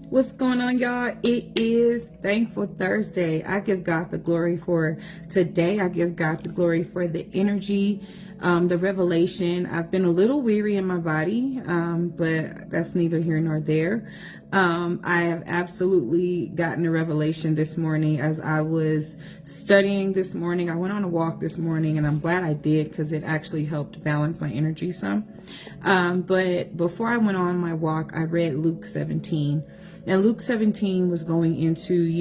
What's going on, y'all? It is Thankful Thursday. I give God the glory for today. I give God the glory for the energy, the revelation. I've been a little weary in my body, but that's neither here nor there. I have absolutely gotten a revelation this morning as I was studying this morning. I went on a walk this morning, and I'm glad I did because it actually helped balance my energy some. But before I went on my walk, I read Luke 17. And Luke 17 was going into,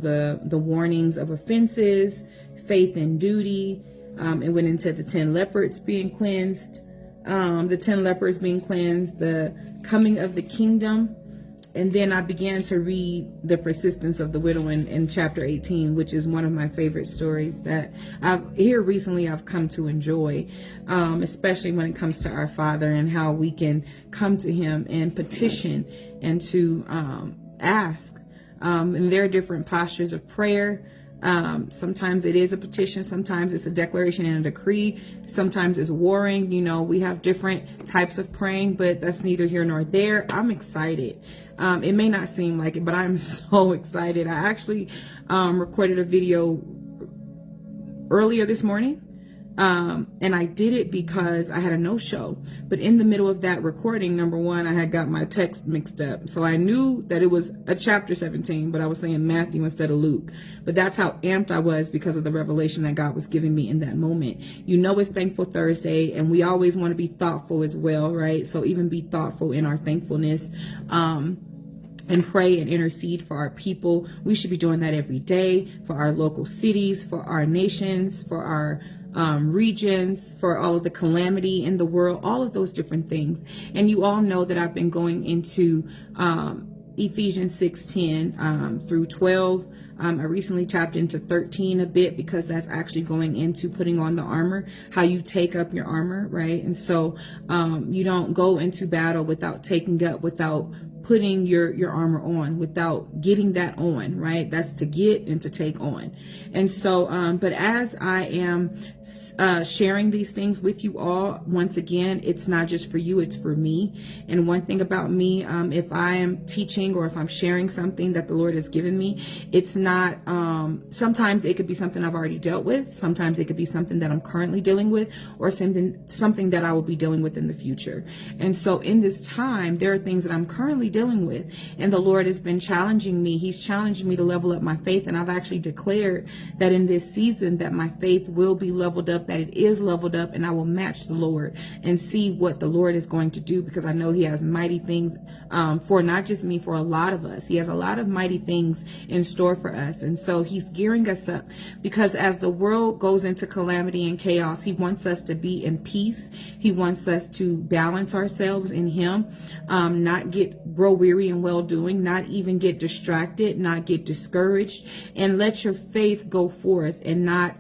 the warnings of offenses, faith and duty. It went into the 10 leopards being cleansed, the 10 lepers being cleansed, the coming of the kingdom. And then I began to read the persistence of the widow in chapter 18, which is one of my favorite stories that I've come to enjoy, especially when it comes to our Father and how we can come to him and petition and to ask. And there are different postures of prayer. Sometimes it is a petition. Sometimes it's a declaration and a decree. Sometimes it's warring. We have different types of praying, but that's neither here nor there. I'm excited. It may not seem like it, but I'm so excited. I actually recorded a video earlier this morning. And I did it because I had a no-show, but in the middle of that recording, number one, I had got my text mixed up. So I knew that it was a chapter 17, but I was saying Matthew instead of Luke. But that's how amped I was because of the revelation that God was giving me in that moment. It's Thankful Thursday, and we always want to be thoughtful as well, right? So even be thoughtful in our thankfulness, and pray and intercede for our people. We should be doing that every day for our local cities, for our nations, for our regions, for all of the calamity in the world, all of those different things. And you all know that I've been going into Ephesians 6:10 through 12. I recently tapped into 13 a bit because that's actually going into putting on the armor, how you take up your armor, right? And so you don't go into battle without putting your armor on, without getting that on, right? That's to get and to take on. And so, but as I am sharing these things with you all, once again, it's not just for you, it's for me. And one thing about me, if I am teaching or if I'm sharing something that the Lord has given me, it's not, sometimes it could be something I've already dealt with. Sometimes it could be something that I'm currently dealing with, or something that I will be dealing with in the future. And so in this time, there are things that I'm currently dealing with, and the Lord has been challenging me. He's challenged me to level up my faith, and I've actually declared that in this season that my faith will be leveled up, that it is leveled up, and I will match the Lord and see what the Lord is going to do, because I know he has mighty things for not just me, for a lot of us. He has a lot of mighty things in store for us, and so he's gearing us up, because as the world goes into calamity and chaos, he wants us to be in peace. He wants us to balance ourselves in him, not grow weary in well-doing, not even get distracted, not get discouraged, and let your faith go forth and not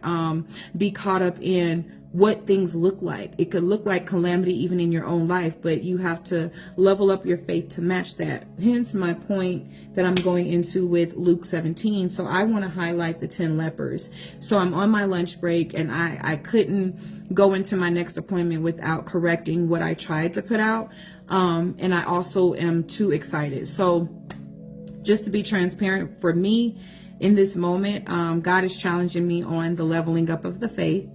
be caught up in what things look like. It could look like calamity even in your own life, but you have to level up your faith to match that. Hence my point that I'm going into with Luke 17. So I want to highlight the 10 lepers. So I'm on my lunch break, and I couldn't go into my next appointment without correcting what I tried to put out. And I also am too excited. So just to be transparent, for me in this moment, God is challenging me on the leveling up of the faith.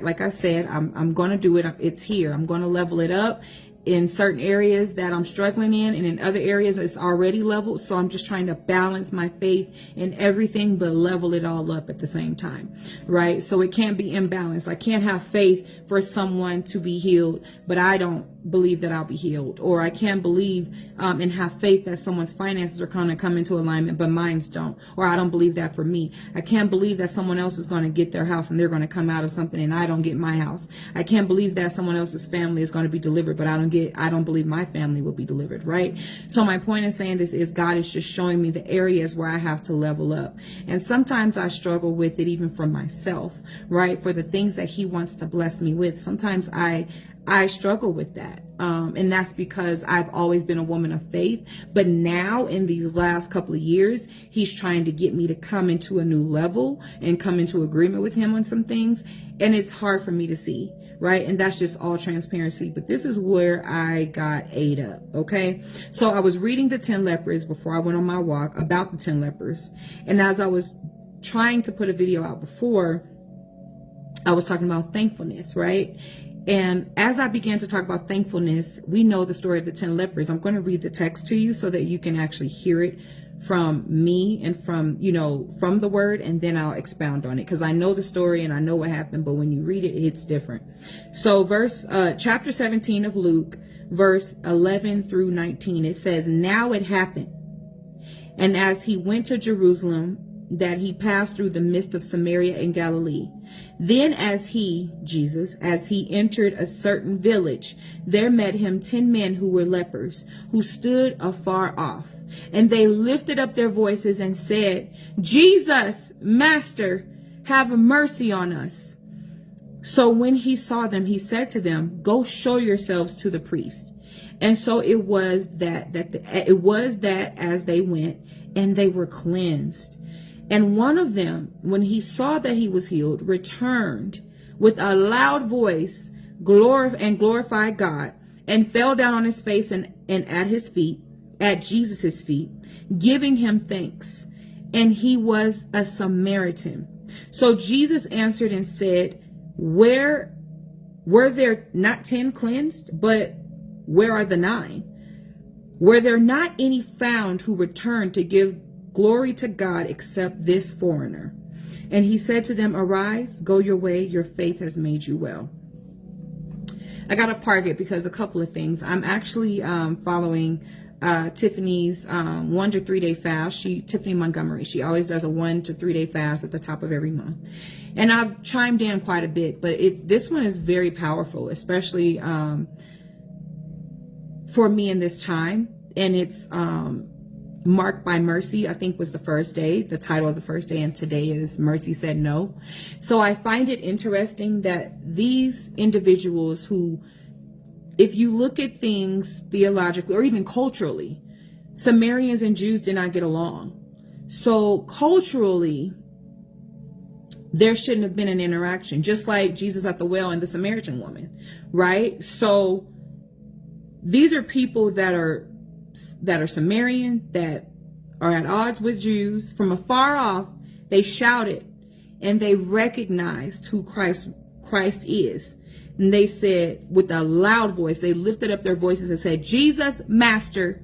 Like I said, I'm going to do it. It's here. I'm going to level it up in certain areas that I'm struggling in, and in other areas it's already leveled. So I'm just trying to balance my faith in everything, but level it all up at the same time, right? So it can't be imbalanced. I can't have faith for someone to be healed, but I don't believe that I'll be healed, or I can't believe and have faith that someone's finances are going to come into alignment, but mine's don't, or I don't believe that for me. I can't believe that someone else is going to get their house and they're going to come out of something and I don't get my house. I can't believe that someone else's family is going to be delivered, but I don't believe my family will be delivered, right? So my point in saying this is God is just showing me the areas where I have to level up. And sometimes I struggle with it even for myself, right? For the things that he wants to bless me with. Sometimes I struggle with that. And that's because I've always been a woman of faith. But now in these last couple of years, he's trying to get me to come into a new level and come into agreement with him on some things. And it's hard for me to see, right? And that's just all transparency. But this is where I got ate up, okay? So I was reading the 10 lepers before I went on my walk, about the 10 lepers. And as I was trying to put a video out before, I was talking about thankfulness, right? And as I began to talk about thankfulness, we know the story of the 10 lepers. I'm going to read the text to you so that you can actually hear it from me and from, you know, from the word, and then I'll expound on it, because I know the story and I know what happened, but when you read it, it's different. So chapter 17 of Luke, verse 11 through 19, it says, "Now it happened, and as he went to Jerusalem, that he passed through the midst of Samaria and Galilee. Then as he entered a certain village, there met him 10 men who were lepers, who stood afar off. And they lifted up their voices and said, 'Jesus, Master, have mercy on us.' So when he saw them, he said to them, 'Go show yourselves to the priest.' And so it was that as they went, and they were cleansed. And one of them, when he saw that he was healed, returned with a loud voice and glorified God, and fell down on his face and at Jesus' feet, giving him thanks. And he was a Samaritan. So Jesus answered and said, 'Were there not 10 cleansed? But where are the 9? Were there not any found who returned to give glory to God except this foreigner?' And he said to them, 'Arise, go your way, your faith has made you well.'" I got to park it because a couple of things. I'm actually following Tiffany's 1 to 3 day fast. Tiffany Montgomery, she always does a 1 to 3 day fast at the top of every month. And I've chimed in quite a bit, but this one is very powerful, especially for me in this time. And it's Marked by Mercy, I think, was the first day, the title of the first day, and today is Mercy Said No. So I find it interesting that these individuals who, if you look at things theologically or even culturally, Samaritans and Jews did not get along. So culturally, there shouldn't have been an interaction, just like Jesus at the well and the Samaritan woman, right? So these are people that are Samaritan, that are at odds with Jews. From afar off, they shouted and they recognized who Christ is. And they said with a loud voice, they lifted up their voices and said, "Jesus, Master,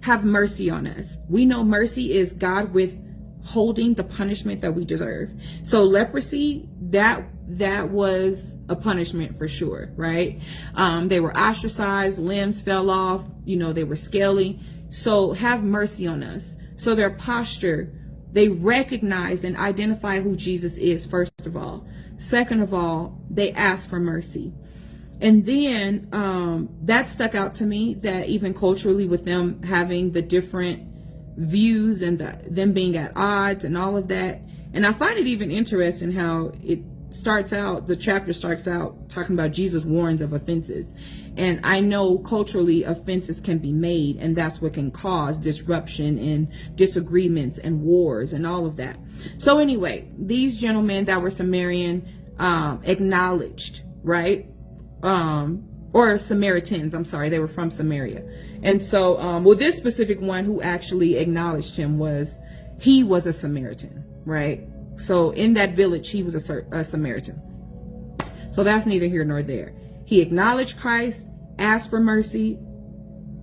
have mercy on us." We know mercy is God withholding the punishment that we deserve. So leprosy, that was a punishment for sure, right? They were ostracized, limbs fell off, they were scaly. So have mercy on us. So their posture, they recognize and identify who Jesus is, first of all. Second of all, they ask for mercy. And then that stuck out to me, that even culturally, with them having the different views and them being at odds and all of that. And I find it even interesting how the chapter starts out talking about Jesus warns of offenses. And I know culturally offenses can be made, and that's what can cause disruption and disagreements and wars and all of that. So anyway, these gentlemen that were Samaritan acknowledged, right? Or Samaritans, I'm sorry, they were from Samaria. And so, this specific one who actually acknowledged him was a Samaritan, right? So in that village, he was a Samaritan. So that's neither here nor there. He acknowledged Christ, asked for mercy.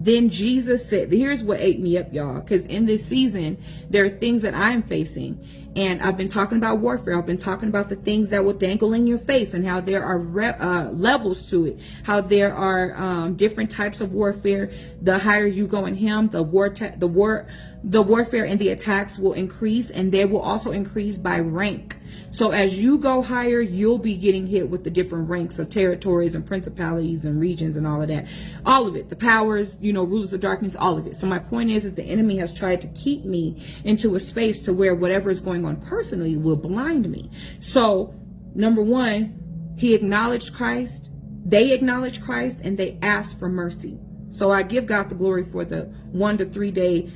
Then Jesus said, here's what ate me up, y'all, because in this season, there are things that I'm facing. And I've been talking about warfare. I've been talking about the things that will dangle in your face, and how there are levels to it, how there are different types of warfare. The higher you go in him, the warfare and the attacks will increase, and they will also increase by rank. So as you go higher, you'll be getting hit with the different ranks of territories and principalities and regions and all of that. All of it, the powers, rulers of darkness, all of it. So my point is the enemy has tried to keep me into a space to where whatever is going on personally will blind me. So number one, he acknowledged Christ. They acknowledged Christ, and they asked for mercy. So I give God the glory for the 1 to 3 day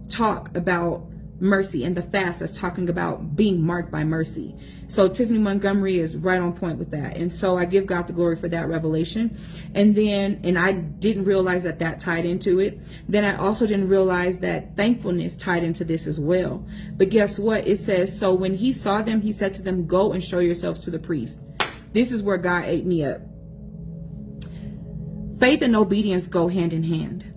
talk about mercy, and the fast that's talking about being marked by mercy. So Tiffany Montgomery is right on point with that. And so I give God the glory for that revelation. And I didn't realize that tied into it. Then I also didn't realize that thankfulness tied into this as well. But guess what? It says, so when he saw them, he said to them, go and show yourselves to the priest. This is where God ate me up. Faith and obedience go hand in hand.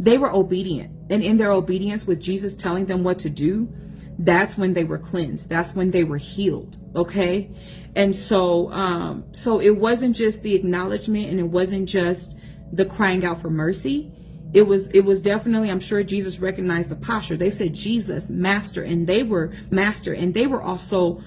They were obedient, and in their obedience with Jesus telling them what to do, that's when they were cleansed. That's when they were healed. Okay. And so it wasn't just the acknowledgement, and it wasn't just the crying out for mercy. It was definitely, I'm sure Jesus recognized the posture. They said, Jesus, master, and they were also,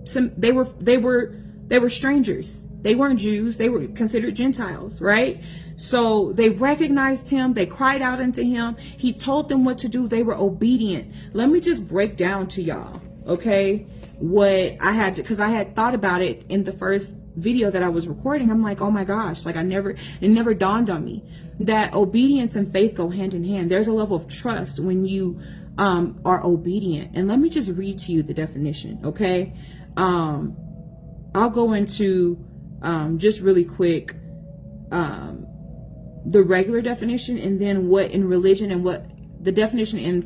they were strangers. They weren't Jews. They were considered Gentiles, right? So they recognized him. They cried out unto him. He told them what to do. They were obedient. Let me just break down to y'all, okay, what I had to, because I had thought about it in the first video that I was recording. I'm like, oh my gosh, like it never dawned on me that obedience and faith go hand in hand. There's a level of trust when you are obedient. And let me just read to you the definition, okay? I'll go into just really quick the regular definition, and then what in religion, and what the definition in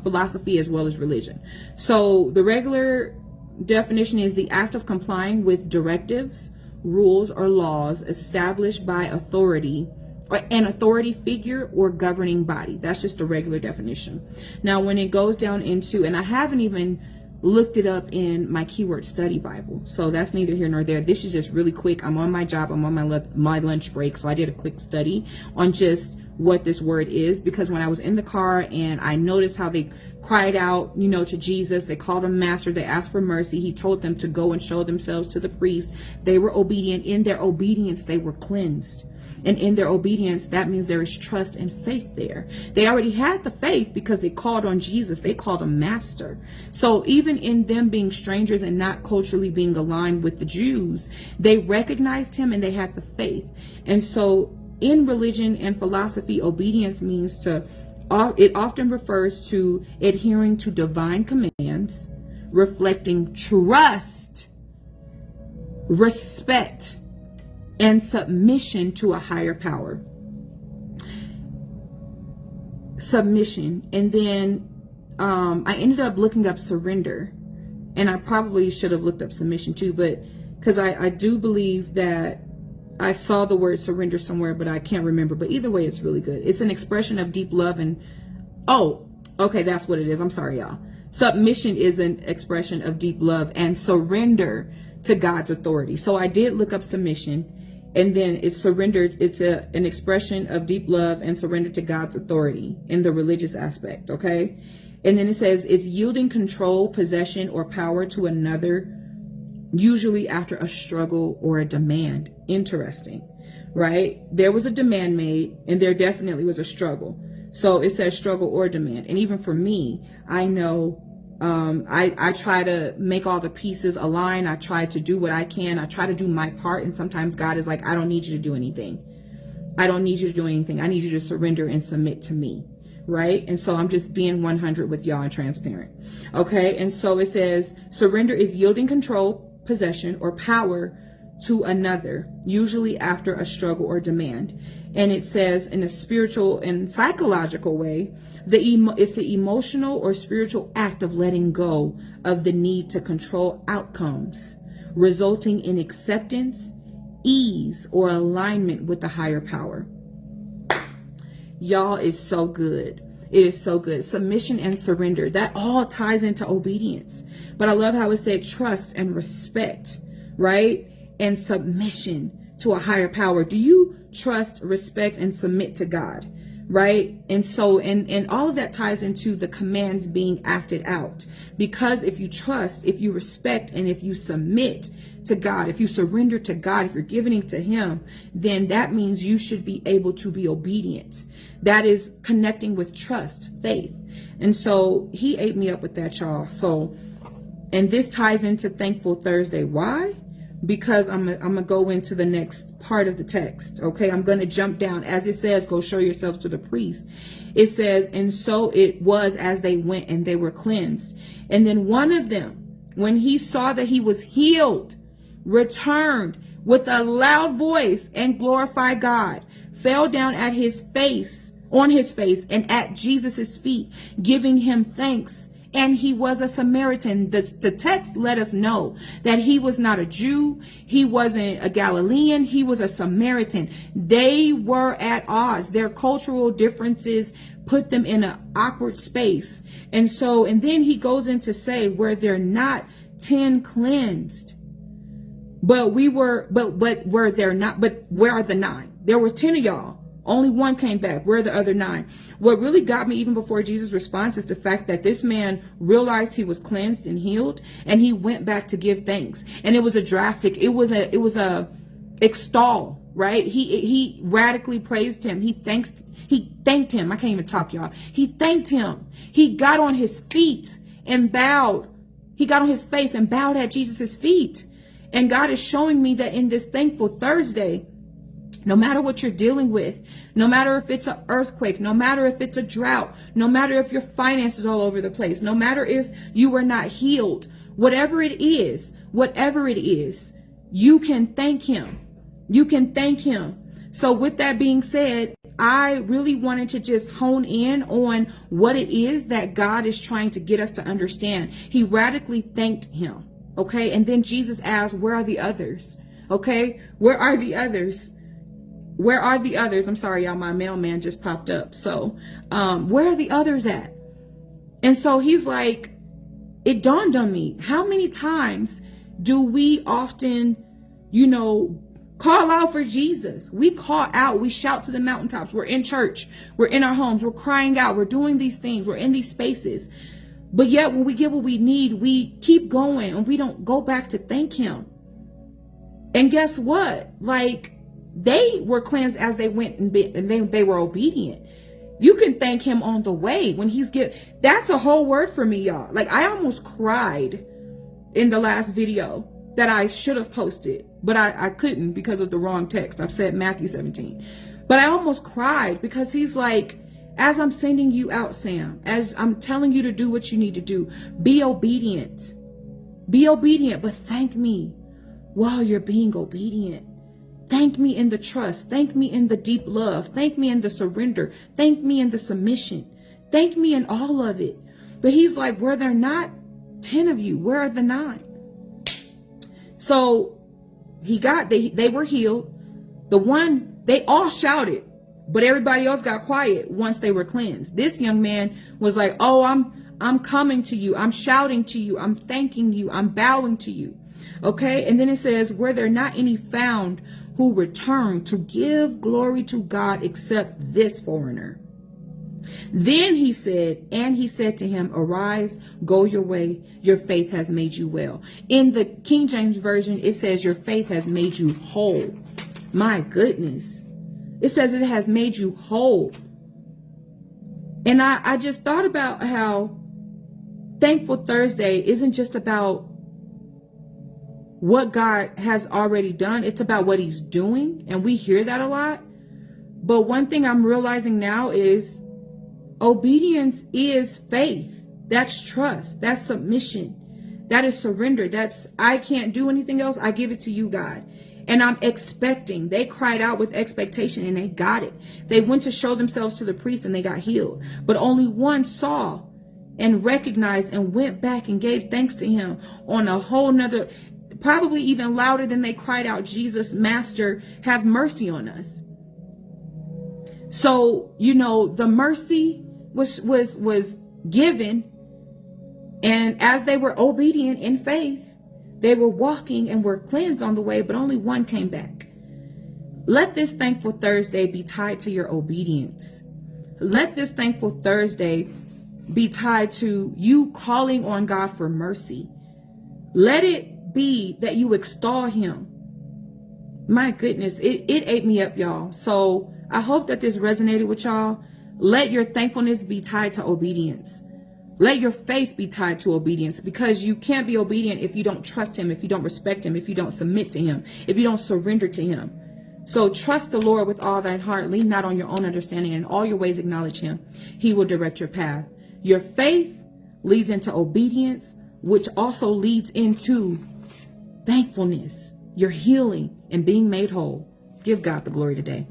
philosophy as well as religion. So the regular definition is the act of complying with directives, rules, or laws established by authority, or an authority figure or governing body. That's just the regular definition. Now when it goes down into, and I haven't even looked it up in my keyword study Bible, so that's neither here nor there. This is just really quick. I'm on my job, I'm on my lunch break, so I did a quick study on just what this word is, because when I was in the car and I noticed how they cried out, to Jesus, they called him master, they asked for mercy, he told them to go and show themselves to the priest. They were obedient. In their obedience, they were cleansed. And in their obedience, that means there is trust and faith there. They already had the faith because they called on Jesus. They called him master. So even in them being strangers and not culturally being aligned with the Jews, they recognized him and they had the faith. And so in religion and philosophy, obedience means it often refers to adhering to divine commands, reflecting trust, respect, and submission to a higher power. Submission. And then I ended up looking up surrender, and I probably should have looked up submission too, but because I do believe that I saw the word surrender somewhere, but I can't remember. But either way, it's really good. It's an expression of deep love and, oh, okay, that's what it is. I'm sorry, y'all. Submission is an expression of deep love and surrender to God's authority. So I did look up submission, and then it's surrendered. It's an expression of deep love and surrender to God's authority in the religious aspect, okay? And then it says it's yielding control, possession, or power to another, usually after a struggle or a demand. Interesting, right? There was a demand made, and there definitely was a struggle. So it says struggle or demand. And even for me, I know I try to make all the pieces align. I try to do what I can. I try to do my part. And sometimes God is like, I don't need you to do anything. I don't need you to do anything. I need you to surrender and submit to me. Right? And so I'm just being 100 with y'all and transparent. Okay. And so it says surrender is yielding control, possession, or power to another, usually after a struggle or demand. And it says in a spiritual and psychological way, it's the emotional or spiritual act of letting go of the need to control outcomes, resulting in acceptance, ease, or alignment with the higher power. Y'all, is so good. It is so good. Submission and surrender, that all ties into obedience. But I love how it said trust and respect, right? And submission to a higher power. Do you trust, respect, and submit to God? Right? And so, and all of that ties into the commands being acted out. Because if you trust, if you respect, and if you submit to God, if you surrender to God, if you're giving it to him, then that means you should be able to be obedient. That is connecting with trust, faith. And so he ate me up with that, y'all. So, and this ties into Thankful Thursday. Why? because I'm gonna go into the next part of the text. Okay, I'm gonna jump down as it says, go show yourselves to the priest. It says, and so it was as they went and they were cleansed. And then one of them, when he saw that he was healed, returned with a loud voice and glorified God, fell down at his face, on his face, and at Jesus's feet, giving him thanks. And he was a Samaritan. The text let us know that he was not a Jew. He wasn't a Galilean. He was a Samaritan. They were at odds. Their cultural differences put them in an awkward space. And then he goes in to say, where they're not 10 cleansed, but where are the 9? There were 10 of y'all. Only one came back. Where are the other 9? What really got me even before Jesus' response is the fact that this man realized he was cleansed and healed, and he went back to give thanks. And it was it was a extol, right? He radically praised him. He thanked him. I can't even talk, y'all. He thanked him. He got on his feet and bowed. He got on his face and bowed at Jesus's feet. And God is showing me that in this Thankful Thursday, no matter what you're dealing with, no matter if it's an earthquake, no matter if it's a drought, no matter if your finances all over the place, no matter if you were not healed, whatever it is, you can thank him. You can thank him. So with that being said, I really wanted to just hone in on what it is that God is trying to get us to understand. He radically thanked him. Okay. And then Jesus asked, where are the others? Okay. Where are the others? Where are the others? I'm sorry, y'all, my mailman just popped up. So, where are the others at? And so he's like, it dawned on me, how many times do we often, call out for Jesus? We call out, we shout to the mountaintops. We're in church, we're in our homes, we're crying out, we're doing these things, we're in these spaces. But yet when we get what we need, we keep going and we don't go back to thank him. And guess what? They were cleansed as they went and they were obedient. You can thank him on the way when that's a whole word for me, y'all. I almost cried in the last video that I should have posted, but I couldn't because of the wrong text. I've said Matthew 17, but I almost cried because he's like, as I'm sending you out, Sam, as I'm telling you to do what you need to do, be obedient, but thank me while you're being obedient. Thank me in the trust. Thank me in the deep love. Thank me in the surrender. Thank me in the submission. Thank me in all of it. But he's like, where there not 10 of you, where are the 9? So they were healed. They all shouted, but everybody else got quiet once they were cleansed. This young man was like, oh, I'm coming to you. I'm shouting to you. I'm thanking you. I'm bowing to you. Okay. And then it says, were there not any found who returned to give glory to God except this foreigner? Then he said to him, arise, go your way. Your faith has made you well. In the King James Version, it says your faith has made you whole. My goodness. It says it has made you whole. And I just thought about how Thankful Thursday isn't just about what God has already done. It's about what he's doing. And we hear that a lot. But one thing I'm realizing now is obedience is faith. That's trust. That's submission. That is surrender. That's, I can't do anything else. I give it to you, God. And I'm expecting. They cried out with expectation and they got it. They went to show themselves to the priest and they got healed. But only one saw and recognized and went back and gave thanks to him on a whole nother, probably even louder than they cried out, Jesus, Master, have mercy on us. So, the mercy was given. And as they were obedient in faith, they were walking and were cleansed on the way, but only one came back. Let this Thankful Thursday be tied to your obedience. Let this Thankful Thursday be tied to you calling on God for mercy. Let it be that you extol him. My goodness, it ate me up, y'all. So I hope that this resonated with y'all. Let your thankfulness be tied to obedience. Let your faith be tied to obedience, because you can't be obedient if you don't trust him, if you don't respect him, if you don't submit to him, if you don't surrender to him. So trust the Lord with all thine heart. Lean not on your own understanding. In all your ways acknowledge him. He will direct your path. Your faith leads into obedience, which also leads into thankfulness, your healing, and being made whole. Give God the glory today.